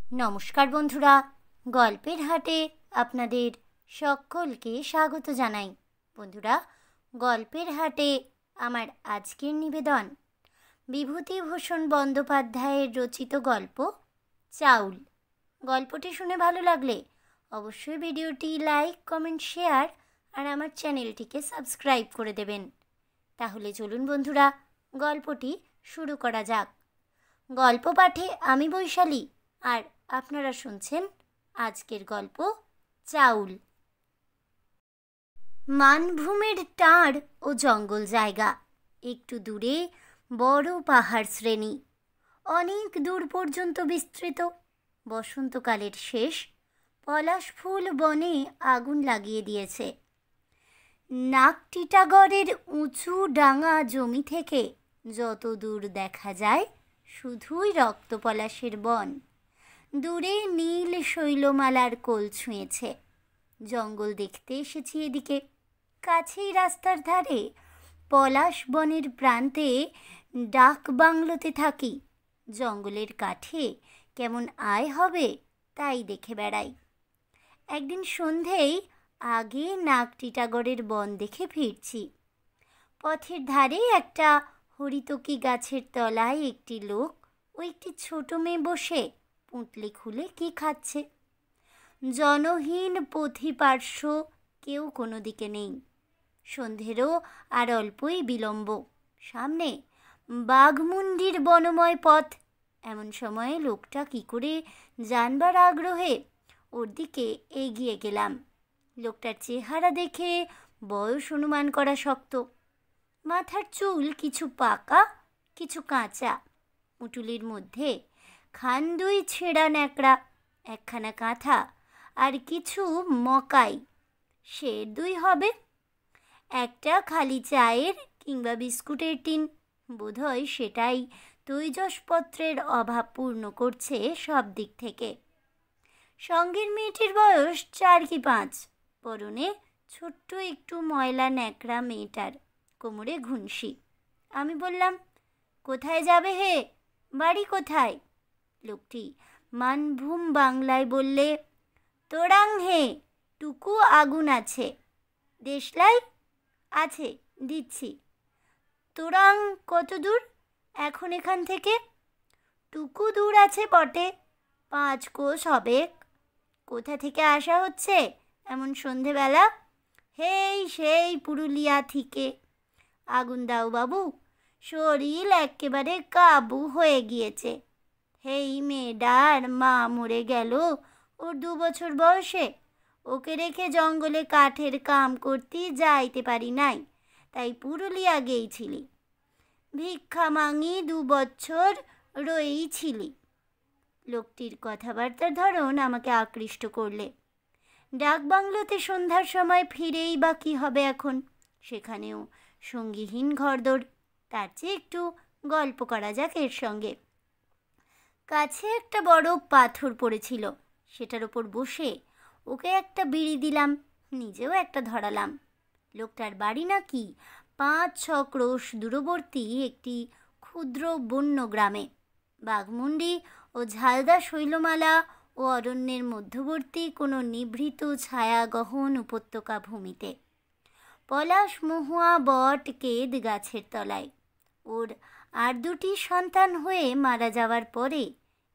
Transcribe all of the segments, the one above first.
নমস্কার বন্ধুরা, গল্পের হাটে আপনাদের সকলকে স্বাগত জানাই। বন্ধুরা, গল্পের হাটে আমার আজকের নিবেদন বিভূতিভূষণ বন্দ্যোপাধ্যায়ের রচিত গল্প চাউল। গল্পটি শুনে ভালো লাগলে অবশ্যই ভিডিওটি লাইক, কমেন্ট, শেয়ার আর আমার চ্যানেলটিকে সাবস্ক্রাইব করে দেবেন। তাহলে চলুন বন্ধুরা, গল্পটি শুরু করা যাক। গল্প পাঠে আমি বৈশালী, আর আপনারা শুনছেন আজকের গল্প চাউল। মানভূমের টাড় ও জঙ্গল জায়গা, একটু দূরে বড় পাহাড় শ্রেণী, অনেক দূর পর্যন্ত বিস্তৃত। বসন্তকালের শেষ, পলাশ ফুল বনে আগুন লাগিয়ে দিয়েছে। নাকটিটাগড়ের উঁচু ডাঙা জমি থেকে যত দূর দেখা যায় শুধুই রক্তপলাশের বন। দূরে নীল শৈলমালার কোল ছুঁয়েছে। জঙ্গল দেখতে এসেছি এদিকে। কাছেই রাস্তার ধারে পলাশ বনের প্রান্তে ডাক বাংলোতে থাকি। জঙ্গলের কাঠে কেমন আয় হবে তাই দেখে বেড়াই। একদিন সন্ধেই আগে নাকটিটাগড়ের বন দেখে ফিরছি। পথের ধারে একটা হরিতকি গাছের তলায় একটি লোক ও একটি ছোট মেয়ে বসে পুঁটলি খুলে কি খাচ্ছে। জনহীন পথিপার্শ্ব কেউ কোনো দিকে নেই। সন্ধেরও আর অল্পই বিলম্ব। সামনে বাঘমুন্ডির বনময় পথ। এমন সময়ে লোকটা কি করে জানবার আগ্রহে ওর দিকে এগিয়ে গেলাম। লোকটার চেহারা দেখে বয়স অনুমান করা শক্ত। মাথার চুল কিছু পাকা, কিছু কাঁচা। পুঁটুলির মধ্যে খান দুই ছেঁড়া ন্যাকড়া, একখানা কাঁথা আর কিছু মকাই, সে দুই হবে। একটা খালি চায়ের কিংবা বিস্কুটের টিন, বোধহয় সেটাই তৈজসপত্রের অভাব পূর্ণ করছে সব দিক থেকে। সঙ্গের মেয়েটির বয়স 4 কি 5। পরনে ছোট্ট একটু ময়লা ন্যাকড়া মেয়েটার, কোমরে ঘুনসি। আমি বললাম, কোথায় যাবে হে, বাড়ি কোথায়? লোকটি মানভূম বাংলায় বললে, তোরাং হে, টুকু আগুন আছে। দেশলাই আছে, দিচ্ছি। তোরাং কত দূর এখন এখান থেকে? টুকু দূর আছে বটে, 5 কোষ হবে। কোথা থেকে আসা হচ্ছে এমন সন্ধেবেলা? হেই সেই পুরুলিয়া থেকে। আগুন দাও বাবু, শরীর একেবারে কাবু হয়ে গিয়েছে। হেই মেয়েটার মা মরে গেল ওর 2 বছর বয়সে। ওকে রেখে জঙ্গলে কাঠের কাম করতে যাইতে পারি নাই, তাই পুরুলিয়া গেইছিলি। ভিক্ষা মাঙি 2 বছর রয়েইছিলি। লোকটির কথাবার্তার ধরন আমাকে আকৃষ্ট করলে। ডাকবাংলোতে সন্ধ্যার সময় ফিরেই বা কী হবে এখন? সেখানেও সঙ্গীহীন ঘরদোর। তার চেয়ে একটু গল্প করা যাক এর সঙ্গে। কাছে একটা বড় পাথর পড়েছিল, সেটার ওপর বসে ওকে একটা বিড়ি দিলাম, নিজেও একটা ধরালাম। লোকটার বাড়ি নাকি 5-6 ক্রোশ দূরবর্তী একটি ক্ষুদ্র বন্য গ্রামে। বাঘমুন্ডি ও ঝালদা শৈলমালা ও অরণ্যের মধ্যবর্তী কোনো নিভৃত ছায়াগহন উপত্যকা ভূমিতে। পলাশ, মহুয়া, বট, কেদ গাছের তলায়। ওর আর 2টি সন্তান হয়ে মারা যাওয়ার পরে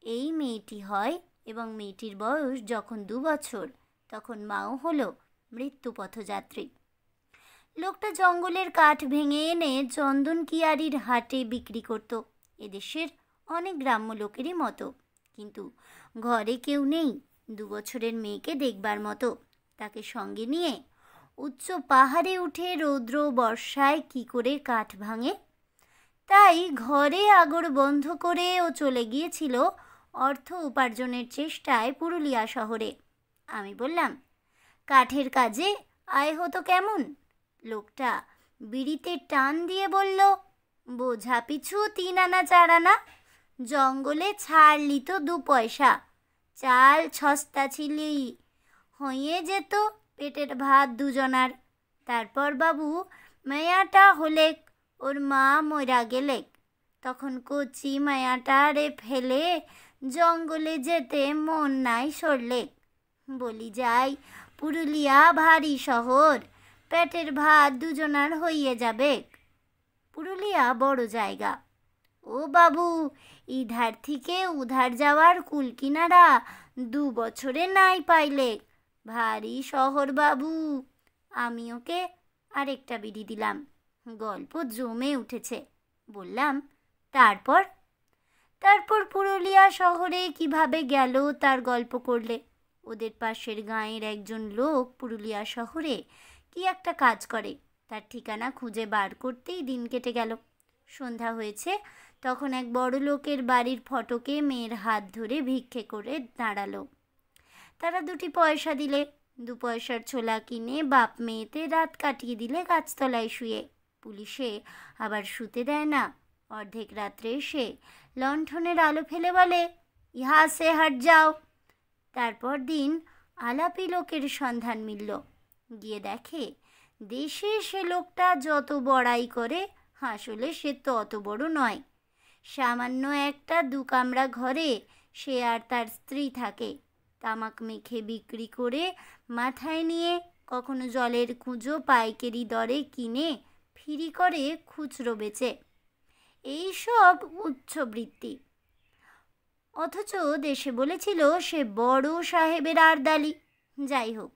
এই মেয়েটি হয়, এবং মেয়েটির বয়স যখন 2 বছর তখন মাও হলো মৃত্যুপথযাত্রী। লোকটা জঙ্গলের কাঠ ভেঙে এনে চন্দন কিয়ারির হাটে বিক্রি করত। এদেশের অনেক গ্রাম্য লোকেরই মতো। কিন্তু ঘরে কেউ নেই 2 বছরের মেয়েকে দেখবার মতো। তাকে সঙ্গে নিয়ে উচ্চ পাহাড়ে উঠে রৌদ্র বর্ষায় কি করে কাঠ ভাঙে? তাই ঘরে আগর বন্ধ করে ও চলে গিয়েছিল অর্থ উপার্জনের চেষ্টায় পুরুলিয়া শহরে। আমি বললাম, কাঠের কাজে আয় হতো কেমন? লোকটা বিড়িতে টান দিয়ে বলল, বোঝা পিছু 3 আনা 4 আনা। জঙ্গলে ছাড়লি তো 2 পয়সা। চাল ছস্তা ছিলি, হয়ে যেত পেটের ভাত দুজনার। তারপর বাবু মেয়াটা হলেক, ওর মা মরা গেলেক। তখন কচি মায়াটারে ফেলে জঙ্গলে যেতে মন নাই সরলে। বলি যাই, পুরুলিয়া ভারী শহর, পেটের ভাত দুজনার হইয়ে যাবে। পুরুলিয়া বড় জায়গা। ও বাবু, ইধার থেকে উধার যাওয়ার কুল কিনারা 2 বছরে নাই পাইলে। ভারী শহর বাবু। আমি ওকে আরেকটা বিড়ি দিলাম। গল্প জমে উঠেছে। বললাম, তারপর? তারপর পুরুলিয়া শহরে কিভাবে গেল তার গল্প করলে। ওদের পাশের গাঁয়ের একজন লোক পুরুলিয়া শহরে কি একটা কাজ করে, তার ঠিকানা খুঁজে বার করতেই দিন কেটে গেল। সন্ধ্যা হয়েছে, তখন এক বড় লোকের বাড়ির ফটকে মেয়ের হাত ধরে ভিক্ষে করে দাঁড়ালো। তারা 2টি পয়সা দিলে। 2 পয়সার ছোলা কিনে বাপ মেয়েতে রাত কাটিয়ে দিলে গাছতলায় শুয়ে। পুলিশে আবার শুতে দেয় না। অর্ধেক রাত্রে এসে লণ্ঠনের আলো ফেলে বলে, ইহা সে হাট যাও। তারপর দিন আলাপি লোকের সন্ধান মিলল। গিয়ে দেখে দেশে সে লোকটা যত বড়াই করে, আসলে সে তত বড় নয়। সামান্য একটা 2 কামরা ঘরে সে আর তার স্ত্রী থাকে। তামাক মেখে বিক্রি করে মাথায় নিয়ে কখনো জলের কুঁজো পাইকারি দরে কিনে ফিরি করে খুচরো বেচে। এইসব উচ্চবৃত্তি। অথচ দেশে বলেছিল সে বড় সাহেবের আরদালি। যাই হোক,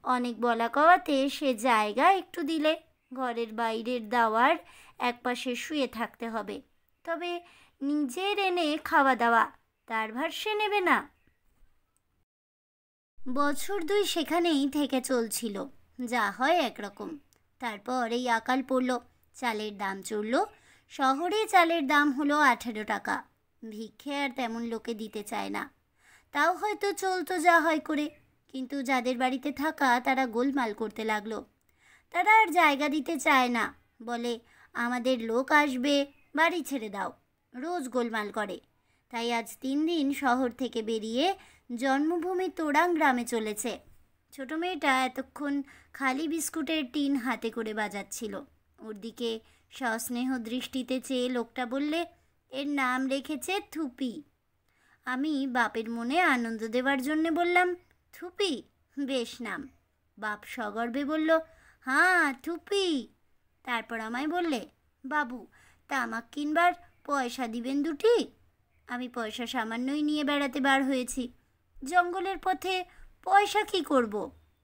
অনেক বলা কওয়াতে সে জায়গা একটু দিলে। ঘরের বাইরের দাওয়ার একপাশে শুয়ে থাকতে হবে, তবে নিজের এনে খাওয়া দাওয়া তার ভার সে নেবে না। বছর 2 সেখানেই থেকে চলছিল, যা হয় একরকম। তারপর এই আকাল পড়ল, চালের দাম চড়ল। শহরে চালের দাম হলো 18 টাকা। ভিক্ষে আর তেমন লোকে দিতে চায় না। তাও হয়তো চলতো যা হয় করে, কিন্তু যাদের বাড়িতে থাকা তারা গোলমাল করতে লাগলো। তারা আর জায়গা দিতে চায় না, বলে আমাদের লোক আসবে, বাড়ি ছেড়ে দাও। রোজ গোলমাল করে। তাই আজ 3 দিন শহর থেকে বেরিয়ে জন্মভূমি তোড়াং গ্রামে চলেছে। ছোট মেয়েটা এতক্ষণ খালি বিস্কুটের টিন হাতে করে বাজাচ্ছিল। ওর দিকে সস্নেহ দৃষ্টিতে চেয়ে লোকটা বললে, এর নাম রেখেছে থুপি। আমি বাপের মনে আনন্দ দেওয়ার জন্যে বললাম, থুপি বেশ নাম। বাপ সগর্বে বলল, হ্যাঁ থুপি। তারপর আমায় বললে, বাবু তামাক কিনবার পয়সা দিবেন 2টি? আমি পয়সা সামান্যই নিয়ে বেড়াতে বার হয়েছি। জঙ্গলের পথে পয়সা কি করব?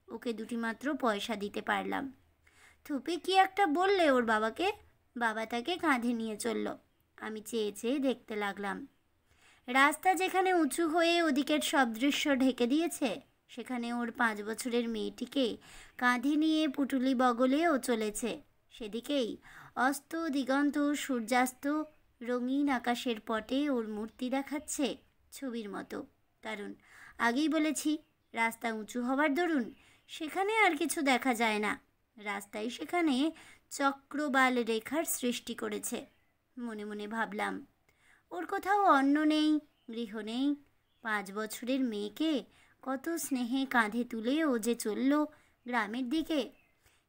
ওকে 2টি মাত্র পয়সা দিতে পারলাম। থুপি কি একটা বললে ওর বাবাকে। বাবা তাকে কাঁধে নিয়ে চলল। আমি চেয়ে চেয়ে দেখতে লাগলাম। রাস্তা যেখানে উঁচু হয়ে ওদিকের সব দৃশ্য ঢেকে দিয়েছে, সেখানে ওর 5 বছরের মেয়েটিকে কাঁধে নিয়ে পুটুলি বগলে ও চলেছে। সেদিকেই অস্ত দিগন্ত সূর্যাস্ত রঙিন আকাশের পটে ওর মূর্তি দেখাচ্ছে ছবির মতো। কারণ আগেই বলেছি, রাস্তা উঁচু হওয়ার দরুন সেখানে আর কিছু দেখা যায় না। রাস্তায় সেখানে চক্রবাল রেখার সৃষ্টি করেছে। মনে মনে ভাবলাম, ওর কোথাও অন্ন নেই, গৃহ নেই। 5 বছরের মেয়েকে কত স্নেহে কাঁধে তুলে ও যে চলল গ্রামের দিকে।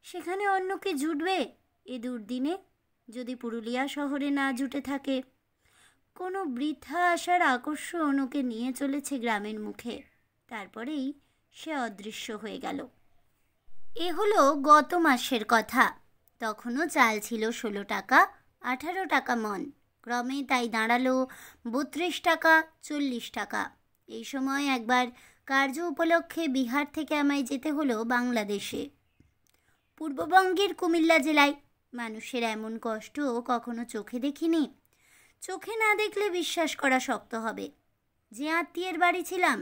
সেখানে অন্য কি জুটবে এ দুর্দিনে, যদি পুরুলিয়া শহরে না জুটে থাকে? কোনো বৃথা আসার আকর্ষণ ওকে নিয়ে চলেছে গ্রামের মুখে। তারপরেই সে অদৃশ্য হয়ে গেল। এ হলো গত মাসের কথা। তখনও চাল ছিল 16 টাকা, 18 টাকা মণ। ক্রমে তাই দাঁড়ালো 32 টাকা, 40 টাকা। এই সময় একবার কার্য উপলক্ষে বিহার থেকে আমায় যেতে হলো বাংলাদেশে। পূর্ববঙ্গের কুমিল্লা জেলায়। মানুষের এমন কষ্ট কখনো চোখে দেখিনি। চোখে না দেখলে বিশ্বাস করা শক্ত হবে। যে আত্মীয়ের বাড়ি ছিলাম,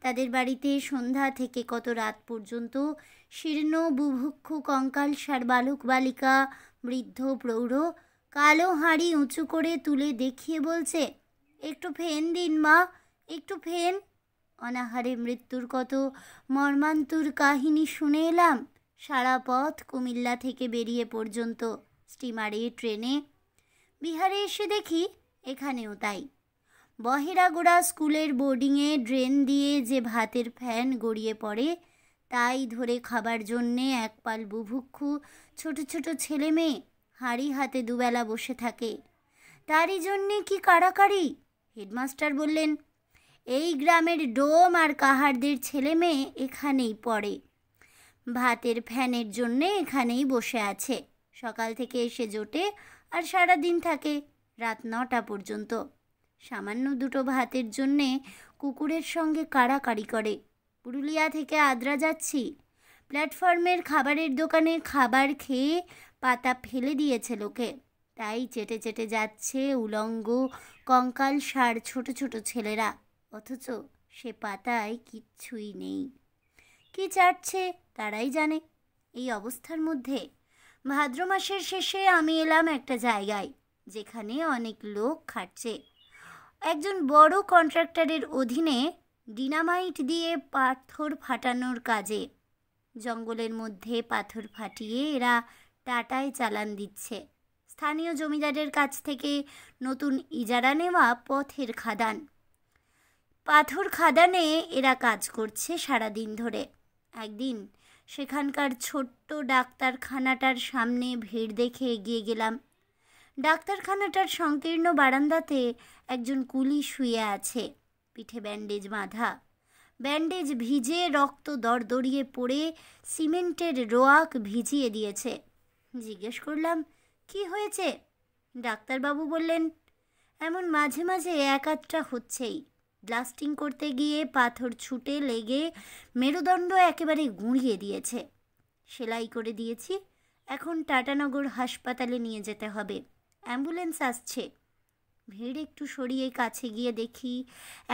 তাদের বাড়িতে সন্ধ্যা থেকে কত রাত পর্যন্ত শীর্ণ বুভুক্ষু কঙ্কালসার বালক বালিকা, বৃদ্ধ প্রৌঢ় কালো হাঁড়ি উঁচু করে তুলে দেখিয়ে বলছে, একটু ফেন দিন মা, একটু ফেন। অনাহারে মৃত্যুর কত মর্মান্তুর কাহিনী শুনে এলাম সারা পথ কুমিল্লা থেকে বেরিয়ে পর্যন্ত, স্টিমারে, ট্রেনে। বিহারে এসে দেখি এখানেও তাই। বহেরাগোড়া স্কুলের বোর্ডিংয়ে ড্রেন দিয়ে যে ভাতের ফ্যান গড়িয়ে পড়ে, তাই ধরে খাবার জন্যে একপাল বুভুক্ষু ছোট ছোট ছেলে মেয়ে হাঁড়ি হাতে দুবেলা বসে থাকে। তারই জন্যে কি কাড়াকাড়ি। হেডমাস্টার বললেন, এই গ্রামের ডোম আর কাহারদের ছেলে মেয়ে এখানেই পড়ে। ভাতের ফ্যানের জন্যে এখানেই বসে আছে। সকাল থেকে এসে জোটে আর সারা দিন থাকে রাত 9টা পর্যন্ত। সামান্য দুটো ভাতের জন্যে কুকুরের সঙ্গে কাড়াকাড়ি করে। পুরুলিয়া থেকে আদ্রা যাচ্ছি। প্ল্যাটফর্মের খাবারের দোকানে খাবার খেয়ে পাতা ফেলে দিয়েছে লোকে, তাই চেটে চেটে যাচ্ছে উলঙ্গ কঙ্কাল সার ছোট ছোট ছেলেরা, অথচ সে পাতায় কিচ্ছুই নেই। কি চাটছে তারাই জানে। এই অবস্থার মধ্যে ভাদ্র মাসের শেষে আমি এলাম একটা জায়গায় যেখানে অনেক লোক খাটছে। একজন বড় কন্ট্রাক্টরের অধীনে ডিনামাইট দিয়ে পাথর ফাটানোর কাজে। জঙ্গলের মধ্যে পাথর ফাটিয়ে এরা টাটায় চালান দিচ্ছে। স্থানীয় জমিদারের কাছ থেকে নতুন ইজারা নেওয়া পথের খাদান। পাথর খাদানে এরা কাজ করছে সারাদিন ধরে। একদিন সেখানকার ছোট্ট ডাক্তারখানাটার সামনে ভিড় দেখে এগিয়ে গেলাম। ডাক্তারখানাটার সংকীর্ণ বারান্দাতে একজন কুলি শুয়ে আছে, পিঠে ব্যান্ডেজ বাঁধা। ব্যান্ডেজ ভিজে রক্ত দরদরিয়ে পড়ে সিমেন্টের রোয়াক ভিজিয়ে দিয়েছে। জিজ্ঞেস করলাম, কি হয়েছে? ডাক্তারবাবু বললেন, এমন মাঝে মাঝে এক আধটা হচ্ছেই। ব্লাস্টিং করতে গিয়ে পাথর ছুটে লেগে মেরুদণ্ড একেবারে গুঁড়িয়ে দিয়েছে। সেলাই করে দিয়েছি, এখন টাটানগর হাসপাতালে নিয়ে যেতে হবে। অ্যাম্বুলেন্স আসছে। ভিড় একটু সরিয়ে কাছে গিয়ে দেখি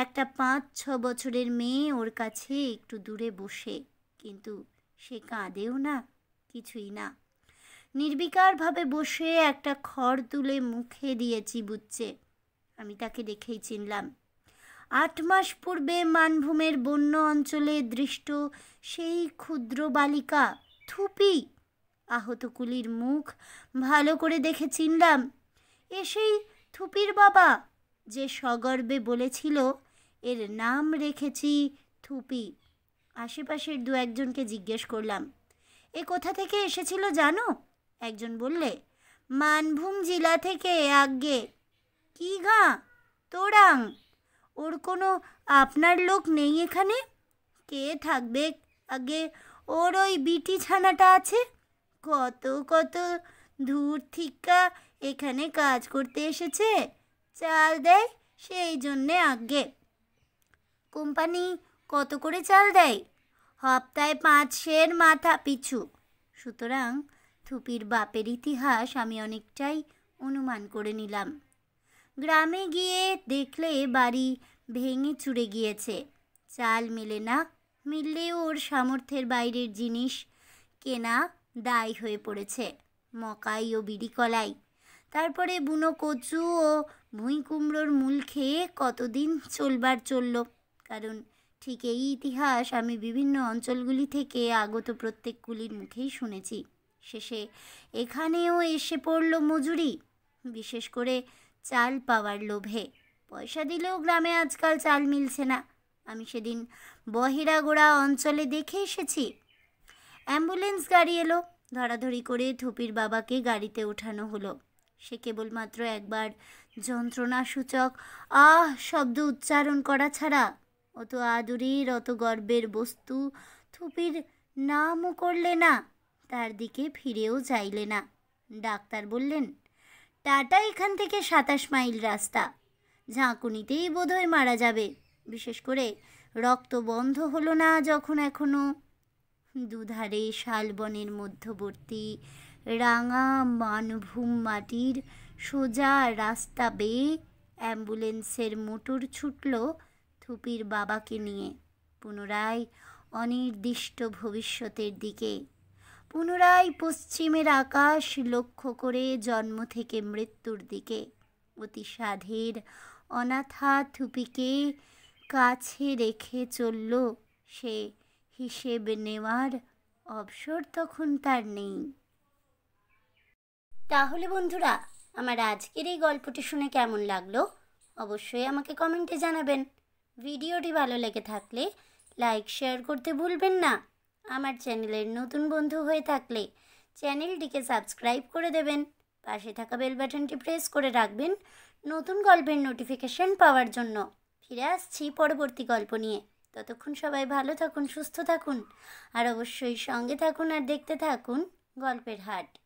একটা 5-6 বছরের মেয়ে ওর কাছে একটু দূরে বসে, কিন্তু সে কাঁদেও না, কিছুই না। নির্বিকারভাবে বসে একটা খড় তুলে মুখে দিয়ে চিবুচ্ছে। আমি তাকে দেখেই চিনলাম। 8 মাস পূর্বে মানভূমের বন্য অঞ্চলে দৃষ্ট সেই ক্ষুদ্র বালিকা থুপি। আহত কুলির মুখ ভালো করে দেখে চিনলাম। এ সেই থুপির বাবা যে সগর্বে বলেছিল, এর নাম রেখেছি থুপি। আশেপাশের 2-1জনকে জিজ্ঞেস করলাম, এ কোথা থেকে এসেছিল জানো? একজন বললে, মানভূম জেলা থেকে। আজ্ঞে। কি গা? তোরাং। ওর কোনো আপনার লোক নেই এখানে? কে থাকবে আগে, ওর ওই বিটি ছানাটা আছে। কত কত দূর থিকা এখানে কাজ করতে এসেছে, চাল দেয় সেই জন্যে। আজ্ঞে। কোম্পানি কত করে চাল দেয়? হপ্তায় 5 সের মাথা পিছু। সুতরাং থুপির বাপের ইতিহাস আমি অনেকটাই অনুমান করে নিলাম। গ্রামে গিয়ে দেখলে বাড়ি ভেঙে চুরে গিয়েছে, চাল মেলে না, মিললেও ওর সামর্থ্যের বাইরের জিনিস কেনা দায় হয়ে পড়েছে। মকাই ও বিড়ি কলাই, তারপরে বুনো কচু ও ভুঁই কুমড়োর মূল খেয়ে কতদিন চলবার চলল। কারণ ঠিক এই ইতিহাস আমি বিভিন্ন অঞ্চলগুলি থেকে আগত প্রত্যেক কুলির মুখেই শুনেছি। শেষে এখানেও এসে পড়ল মজুরি, বিশেষ করে চাল পাওয়ার লোভে। পয়সা দিলেও গ্রামে আজকাল চাল মিলছে না। আমি সেদিন বহিরাগোড়া অঞ্চলে দেখে এসেছি। অ্যাম্বুলেন্স গাড়ি এলো, ধরাধরি করে থুপির বাবাকে গাড়িতে ওঠানো হলো। সে কেবলমাত্র একবার যন্ত্রণাসূচক আহ শব্দ উচ্চারণ করা ছাড়া অত আদুরের অত গর্বের বস্তু থুপির নামও করলে না, তার দিকে ফিরেও চাইলে না। ডাক্তার বললেন, টাটা এখান থেকে 27 মাইল রাস্তা, ঝাঁকুনিতেই বোধহয় মারা যাবে। বিশেষ করে রক্ত বন্ধ হলো না যখন। এখনো দুধারে শালবনের মধ্যবর্তী রাঙা মানভূম মাটির সোজা রাস্তা বেয়ে অ্যাম্বুলেন্সের মোটর ছুটল থুপির বাবাকে নিয়ে পুনরায় অনির্দিষ্ট ভবিষ্যতের দিকে। পুনরায় পশ্চিমের আকাশ লক্ষ্য করে জন্ম থেকে মৃত্যুর দিকে। অতি সাধের অনাথা থুপিকে কাছে রেখে চলল সে। হিসেব নেওয়ার অবসর তখন তার নেই। তাহলে বন্ধুরা, আমার আজকের এই গল্পটি শুনে কেমন লাগলো অবশ্যই আমাকে কমেন্টে জানাবেন। ভিডিওটি ভালো লেগে থাকলে লাইক শেয়ার করতে ভুলবেন না। আমার চ্যানেলের নতুন বন্ধু হয়ে থাকলে চ্যানেলটিকে সাবস্ক্রাইব করে দেবেন। পাশে থাকা বেল বাটনটি প্রেস করে রাখবেন নতুন গল্পের নোটিফিকেশন পাওয়ার জন্য। ফিরে আসছি পরবর্তী গল্প নিয়ে। ততক্ষণ সবাই ভালো থাকুন, সুস্থ থাকুন, আর অবশ্যই সঙ্গে থাকুন আর দেখতে থাকুন গল্পের হাট।